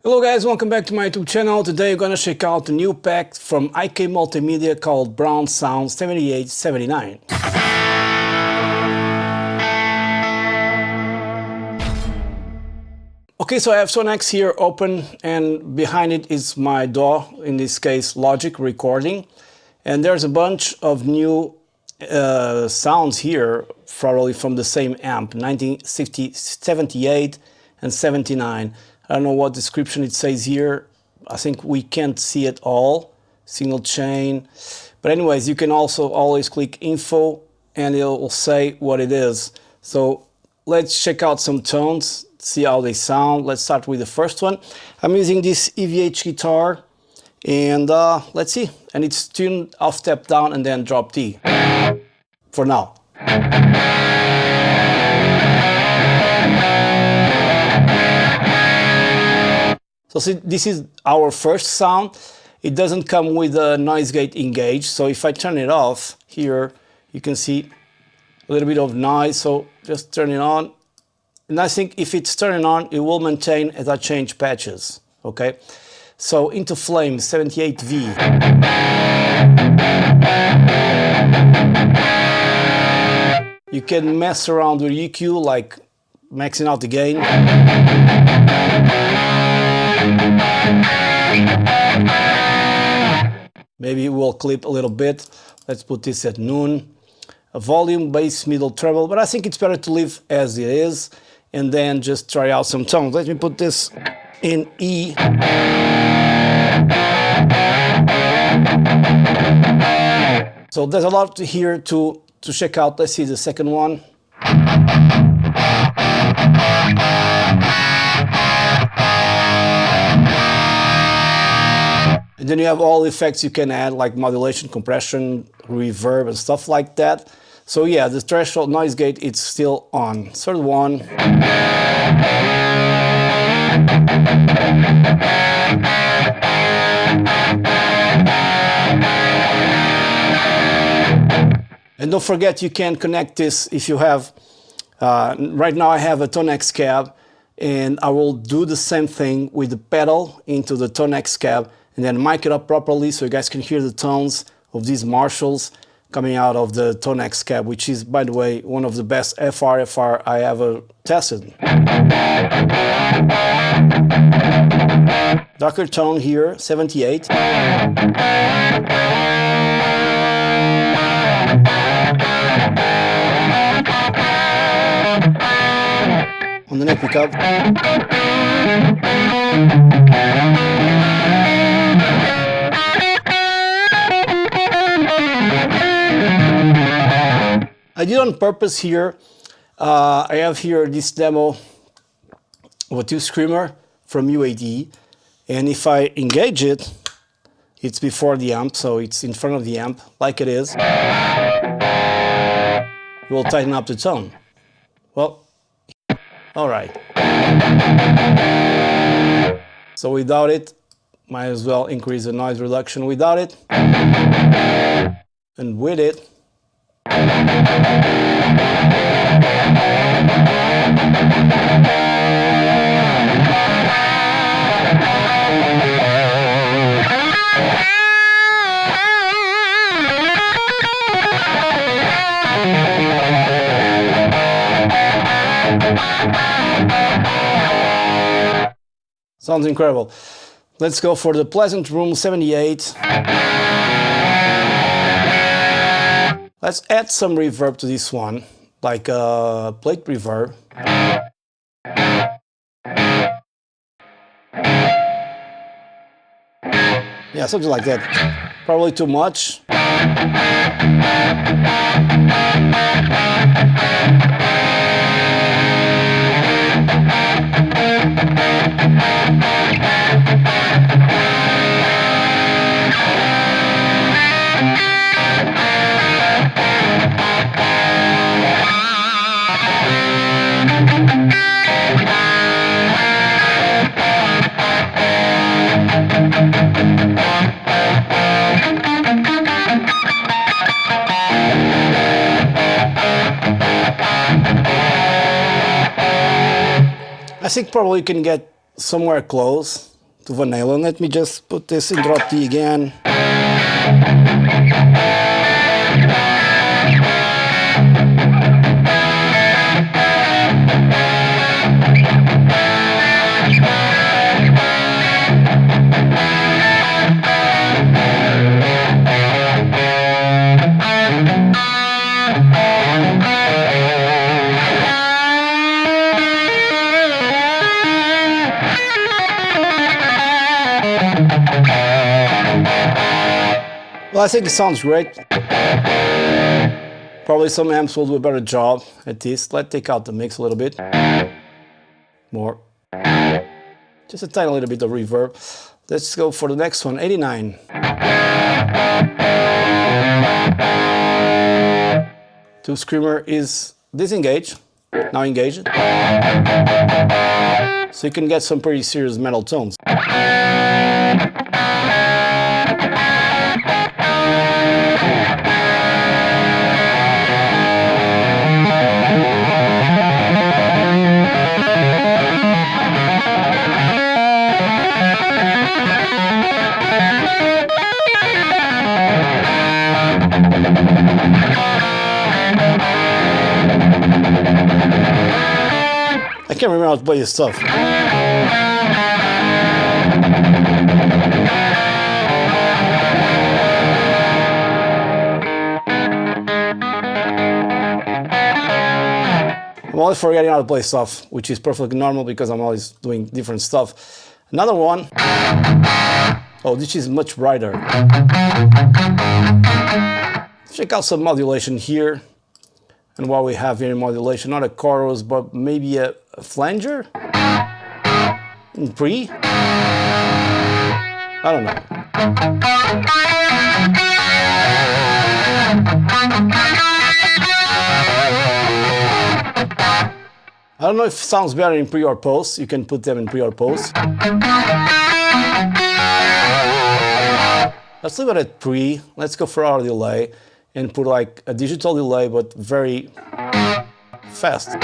Hello guys, welcome back to my YouTube channel. Today we're gonna check out the new pack from IK Multimedia called Brown Sound 7879. Okay, so I have ToneX here open and behind it is my DAW, in this case Logic recording. And there's a bunch of new sounds here, probably from the same amp, 1978 and 79. I don't know what description it says here. I think we can't see it all. Signal chain. But anyways, you can also always click info and it will say what it is. So let's check out some tones, see how they sound. Let's start with the first one. I'm using this EVH guitar and let's see. And it's tuned off step down and then drop D for now. So see, this is our first sound. It doesn't come with a noise gate engaged. So if I turn it off here, you can see a little bit of noise. So just turn it on. And I think if it's turning on, it will maintain as I change patches. Okay. So Into Flame 78V. You can mess around with EQ, like maxing out the gain. Maybe we'll clip a little bit. Let's put this at noon. A volume, bass, middle, treble, but I think it's better to leave as it is and then just try out some tones. Let me put this in E. So there's a lot here to check out. Let's see the second one. And then you have all the effects you can add, like modulation, compression, reverb, and stuff like that. So yeah, the threshold noise gate, it's still on. Third one. And don't forget, you can connect this if you have, right now I have a ToneX cab, and I will do the same thing with the pedal into the ToneX cab, and then mic it up properly so you guys can hear the tones of these Marshalls coming out of the ToneX cab, which is, by the way, one of the best FR I ever tested. Darker tone here, 78. On the neck pickup. I did on purpose here. I have here this demo of a Toushscreen from UAD, and if I engage it, it's before the amp, so it's in front of the amp, like it is. It will tighten up the tone. Well, all right. So without it, might as well increase the noise reduction without it. And with it, sounds incredible. Let's go for the Pleasant Room 78. Let's add some reverb to this one, like a plate reverb. Yeah, something like that. Probably too much. I think probably you can get somewhere close. to Van Halen. Let me just put this in drop D again. Well, I think it sounds great. Probably some amps will do a better job at this. Let's take out the mix a little bit. More. Just a tiny little bit of reverb. Let's go for the next one, 89. Toushscreen is disengaged, now engaged. So you can get some pretty serious metal tones. I can't remember how to play this stuff. I'm always forgetting how to play stuff, which is perfectly normal because I'm always doing different stuff. Another one. Oh, this is much brighter. Check out some modulation here. And what we have here in modulation, not a chorus, but maybe a flanger? In pre? I don't know. I don't know if it sounds better in pre or post. You can put them in pre or post. Let's leave it at pre. Let's go for our delay and put like a digital delay, but very fast.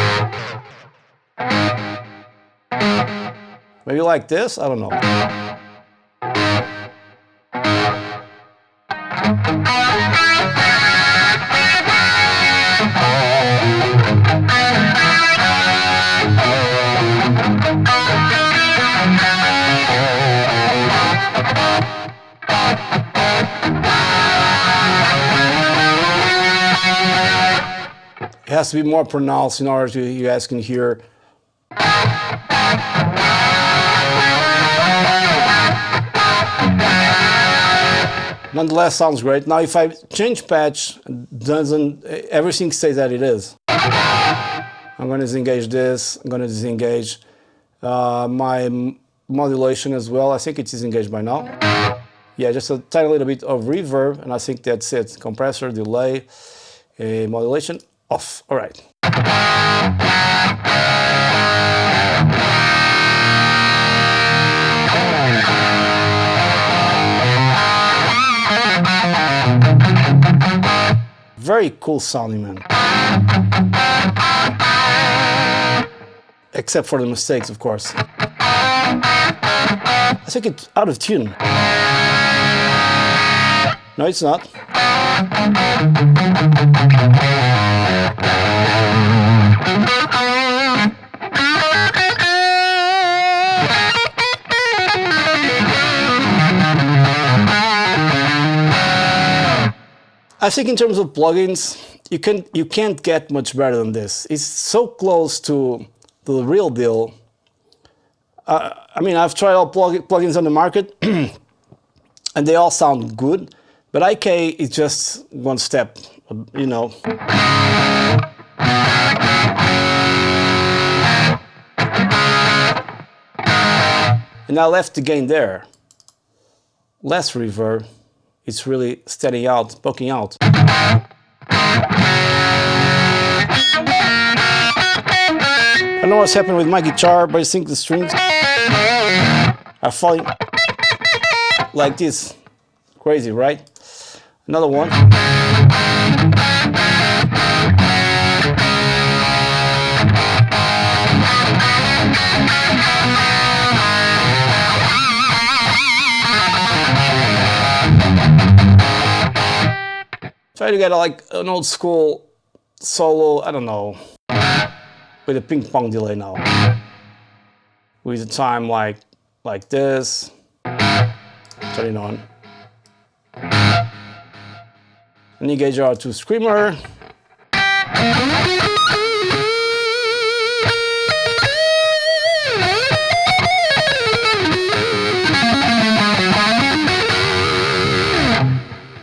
Maybe like this? I don't know. It has to be more pronounced in order to you guys can hear. Nonetheless, sounds great. Now, if I change patch, everything stays as it is. I'm going to disengage this. I'm going to disengage my modulation as well. I think it's disengaged by now. Yeah, just a tiny little bit of reverb, and I think that's it. Compressor, delay, modulation. Off. All right. Very cool sounding, man. Except for the mistakes, of course. I think it's out of tune. No, it's not. I think in terms of plugins, you can't get much better than this. It's so close to the real deal. I mean, I've tried all plugins on the market, and they all sound good, but IK is just one step, you know. And I left the gain there. Less reverb. It's really standing out, poking out. I don't know what's happening with my guitar, but I think the strings are falling like this. Crazy, right? Another one. Try to get like an old school solo, I don't know, with a ping pong delay now. With a time like this. Turn it on. And engage our two screamer.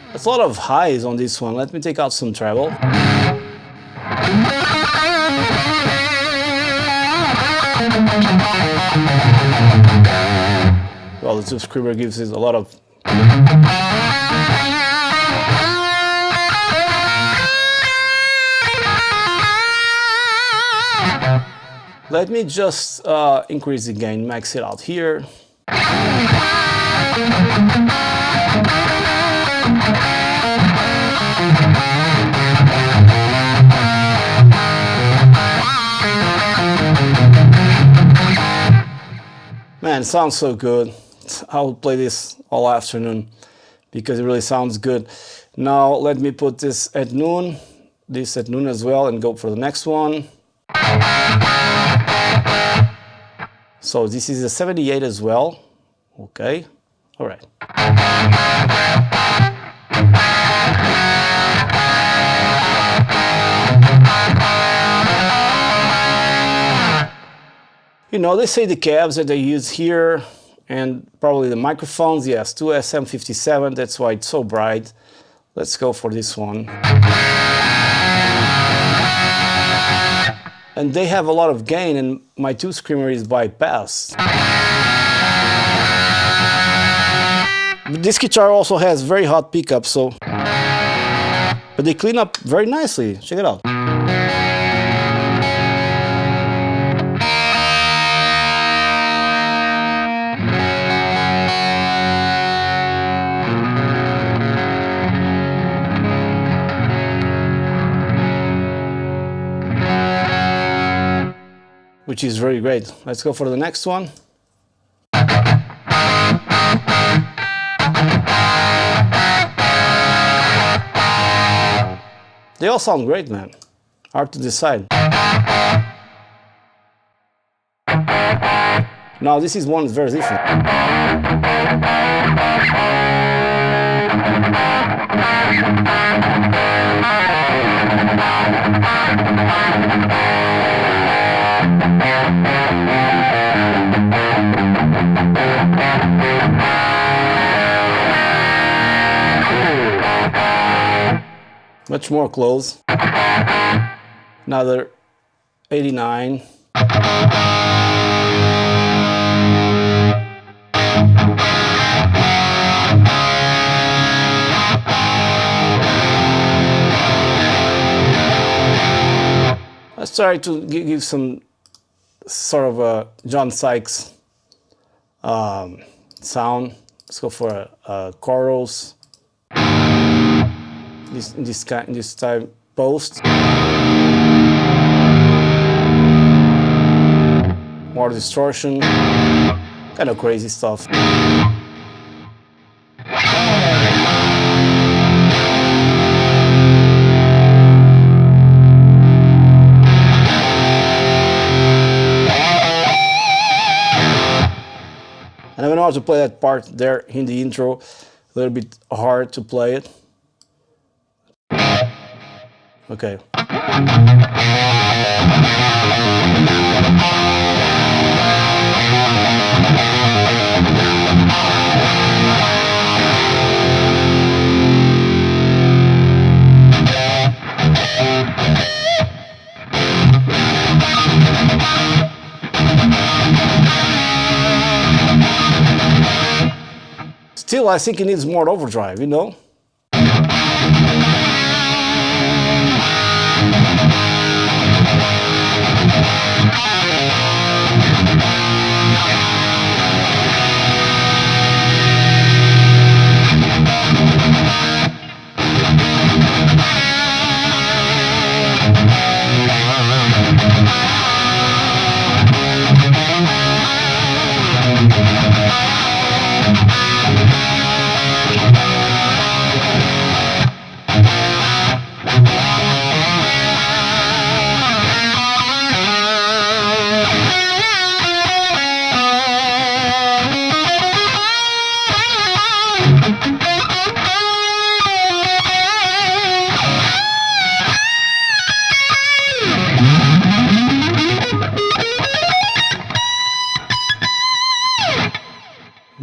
There's a lot of highs on this one. Let me take out some treble. Well, the Toushscreen gives us a lot of. Let me just increase the gain, max it out here. Man, it sounds so good. I will play this all afternoon because it really sounds good. Now let me put this at noon as well, and go for the next one. So this is a 78 as well. Okay, all right. You know, they say the cabs that they use here and probably the microphones, yes, two SM57, that's why it's so bright. Let's go for this one. And they have a lot of gain, and my Toushscreen is bypassed. But this guitar also has very hot pickups, so. But they clean up very nicely. Check it out. Which is very great. Let's go for the next one. They all sound great, man. Hard to decide. Now this is one very different. Much more close. Another 89. Let's try to give some sort of a John Sykes sound. Let's go for chorals. This time post. More distortion. Kind of crazy stuff. And I don't know how to play that part there in the intro. A little bit hard to play it. Okay. Still, I think it needs more overdrive, you know?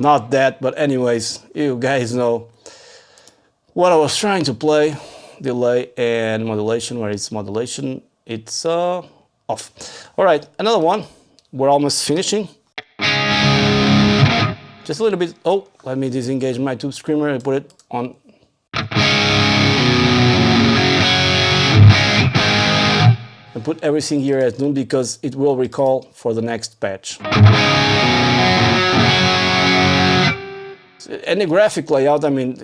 not that, but anyways, you guys know what I was trying to play. Delay and modulation. Where is modulation? It's off. All right, another one. We're almost finishing. Just a little bit. Oh, let me disengage my tube screamer and put it on. And put everything here at noon because it will recall for the next patch. And the graphic layout, I mean,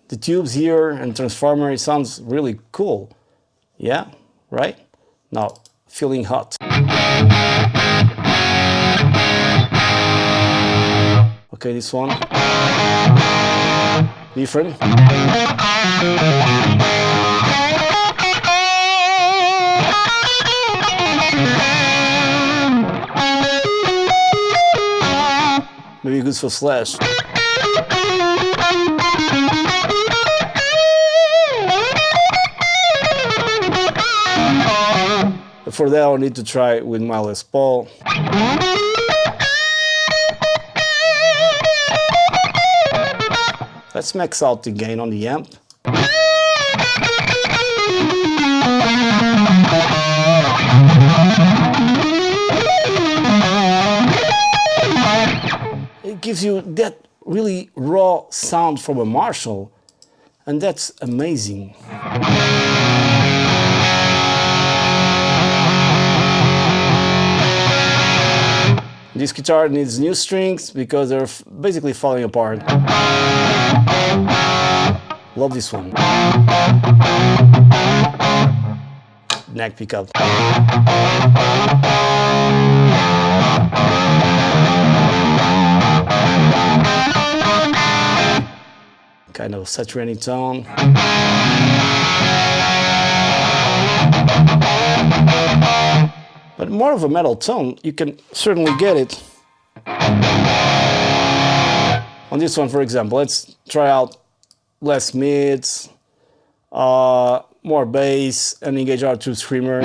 the tubes here and transformer, it sounds really cool. Yeah, right? Now, feeling hot. Okay, this one. Different. Maybe good for Slash. But for that, I'll need to try with my Les Paul. Let's max out the gain on the amp. It gives you that really raw sound from a Marshall, and that's amazing. This guitar needs new strings because they're basically falling apart. Love this one. Neck pickup. Kind of saturating tone. But more of a metal tone, you can certainly get it. On this one, for example, let's try out less mids, more bass, and engage our tube screamer.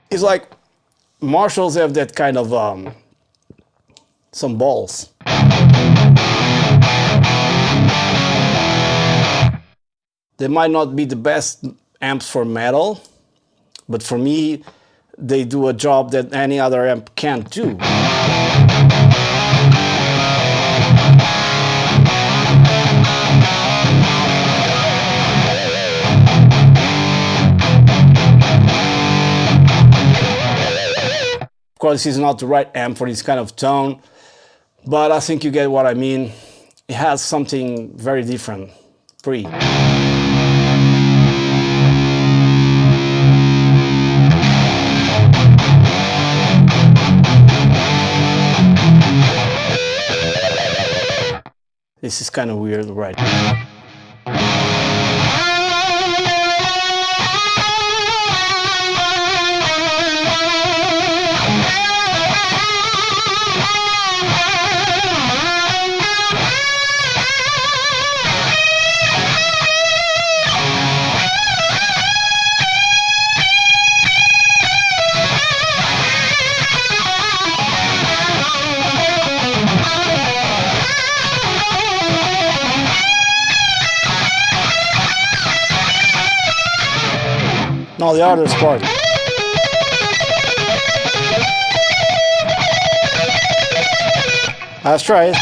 It's like Marshalls have that kind of some balls. They might not be the best amps for metal, but for me, they do a job that any other amp can't do. Of course, this is not the right amp for this kind of tone, but I think you get what I mean. It has something very different. Pre. This is kind of weird, right? Now the other part. Let's try it.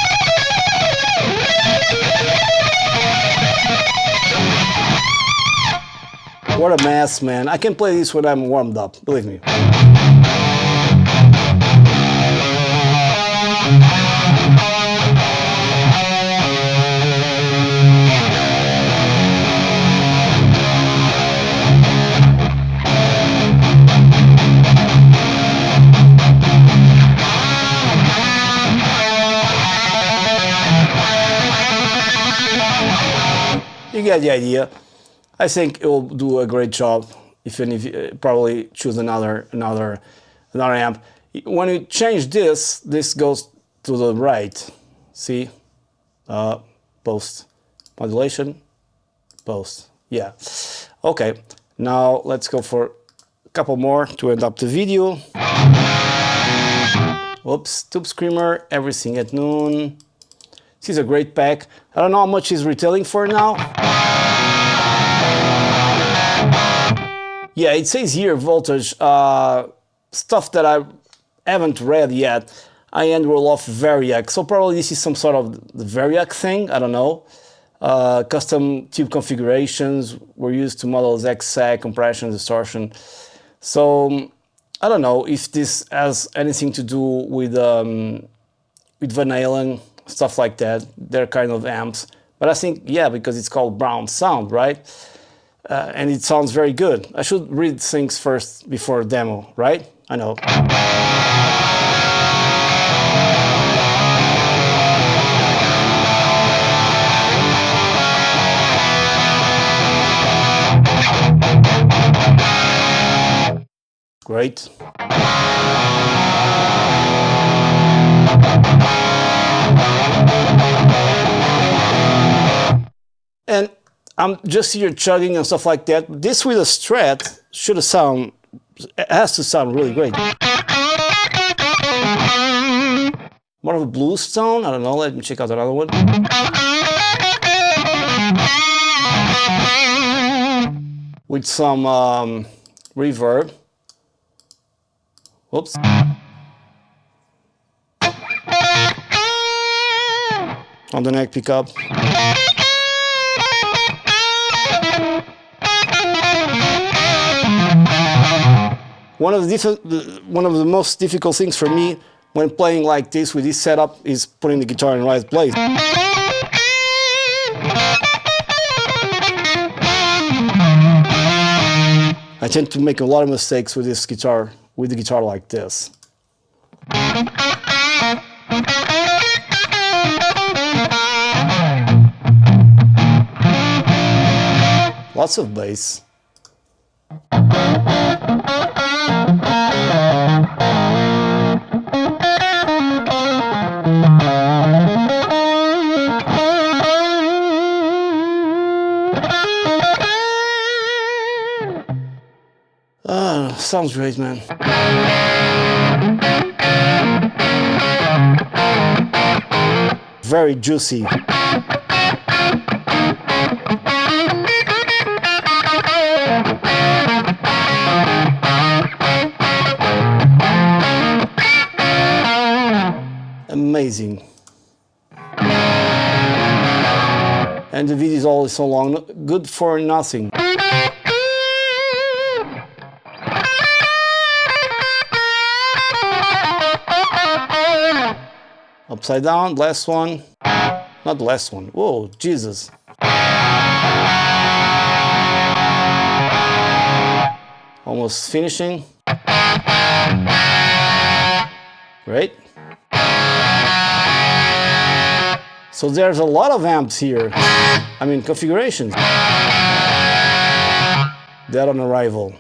What a mess, man. I can play this when I'm warmed up, believe me. You get the idea. I think it will do a great job, even if you probably choose another amp. When you change this, this goes to the right. See, post modulation, post. Yeah. Okay. Now let's go for couple more to end up the video. Whoops, Tube Screamer, everything at noon. This is a great pack. I don't know how much it's retailing for now. Yeah, it says here voltage, stuff that I haven't read yet. High-end roll-off Variac, so probably this is some sort of Variac thing, I don't know. Custom tube configurations were used to model ZAG, compression, distortion. So I don't know if this has anything to do with Van Halen, stuff like that. They're kind of amps, but I think yeah, because it's called Brown Sound, right? And it sounds very good. I should read things first before demo, right? I know. Great. And I'm just here chugging and stuff like that. This with a Strat should sound, it has to sound really great. More of a blues tone, I don't know, let me check out another one. With some reverb. Whoops. On the neck pickup. One of the most difficult things for me when playing like this with this setup is putting the guitar in the right place. I tend to make a lot of mistakes with this guitar, with the guitar like this. Lots of bass. Sounds great, man. Very juicy. Amazing. And the video is always so long, good for nothing. Upside down, last one. Not the last one. Whoa, Jesus. Almost finishing. Right? So there's a lot of amps here. I mean, configurations. Dead on arrival.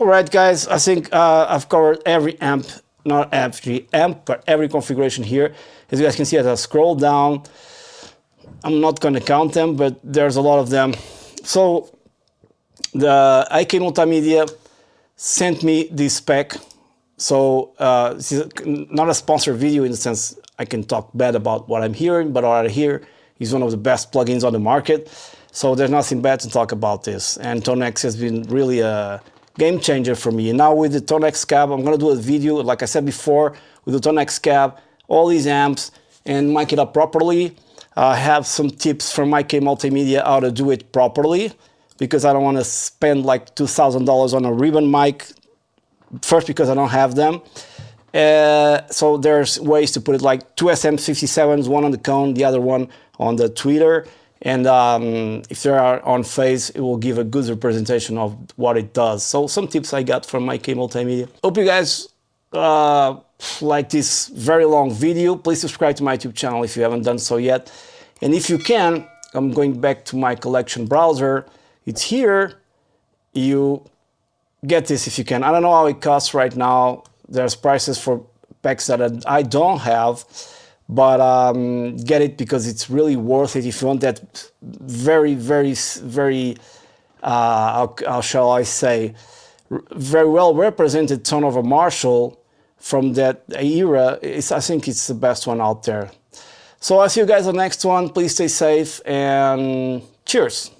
Alright guys, I think I've covered every amp, not every amp, but every configuration here. As you guys can see, as I scroll down, I'm not going to count them, but there's a lot of them. So the IK Multimedia sent me this spec. So this is not a sponsored video in the sense I can talk bad about what I'm hearing, but what I hear is one of the best plugins on the market. So there's nothing bad to talk about this. And ToneX has been really a game changer for me. And now with the ToneX cab, I'm gonna do a video, like I said before, with the ToneX cab, all these amps, and mic it up properly. I have some tips from IK Multimedia how to do it properly, because I don't wanna spend like $2,000 on a ribbon mic, first because I don't have them, So there's ways to put it, like two SM57s, one on the cone, the other one on the tweeter. And if they are on phase, it will give a good representation of what it does. So some tips I got from Mic Multimedia. Hope you guys like this very long video. Please subscribe to my YouTube channel if you haven't done so yet. And if you can, I'm going back to my collection browser. It's here. You get this if you can. I don't know how it costs right now. There's prices for packs that I don't have, but get it because it's really worth it if you want that very, very, very, how shall I say, very well represented tone of a Marshall from that era. I think it's the best one out there. So I'll see you guys on the next one. Please stay safe and cheers.